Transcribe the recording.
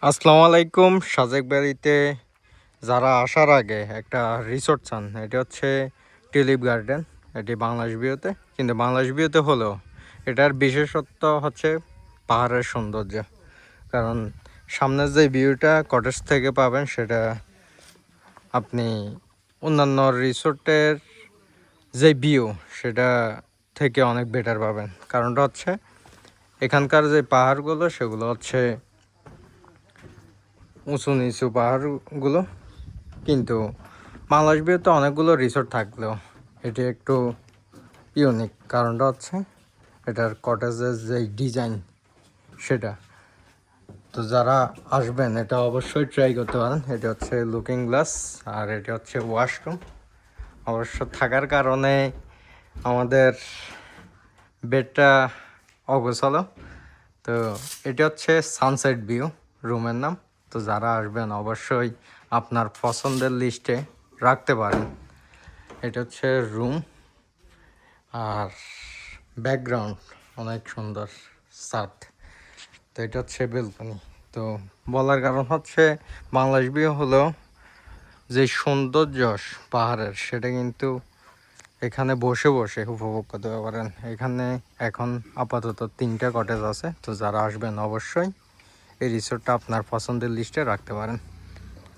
আসসালামু আলাইকুম। সাজেক ভ্যালিতে যারা আসার আগে একটা রিসোর্ট চান, এটি হচ্ছে টিউলিপ গার্ডেন। এটি বাংলাদেশ ভিউতে, কিন্তু বাংলাদেশ ভিউতে হলেও এটার বিশেষত্ব হচ্ছে পাহাড়ের সৌন্দর্য। কারণ সামনের যে ভিউটা কটেজ থেকে পাবেন, সেটা আপনি অন্যান্য রিসোর্টের যে ভিউ সেটা থেকে অনেক বেটার পাবেন। কারণটা হচ্ছে এখানকার যে পাহাড়গুলো সেগুলো হচ্ছে উঁচু নিচু পাহাড়গুলো, কিন্তু বাংলাদেশ ভিউতে অনেকগুলো রিসোর্ট থাকলেও এটি একটু ইউনিক। কারণটা হচ্ছে এটার কটেজের যে ডিজাইন সেটা। তো যারা আসবেন এটা অবশ্যই ট্রাই করতে পারেন। এটি হচ্ছে লুকিং গ্লাস, আর এটি হচ্ছে ওয়াশরুম। অবশ্য থাকার কারণে আমাদের বেডটা অগোছালো। তো এটি হচ্ছে সানসেট ভিউ রুমের নাম। তো যারা আসবেন অবশ্যই আপনার পছন্দের লিস্টে রাখতে পারেন। এটা হচ্ছে রুম, আর ব্যাকগ্রাউন্ড অনেক সুন্দর ছাদ। তো এটা হচ্ছে বেলকনি। তো বলার কারণ হচ্ছে বাংলাদেশ ভিউ হলেও যে সৌন্দর্য পাহাড়ের, সেটা কিন্তু এখানে বসে বসে উপভোগ করতে পারেন। এখানে এখন আপাতত 3টা কটেজ আছে। তো যারা আসবেন অবশ্যই এই রিসোর্টটা আপনার পছন্দের লিস্টে রাখতে পারেন।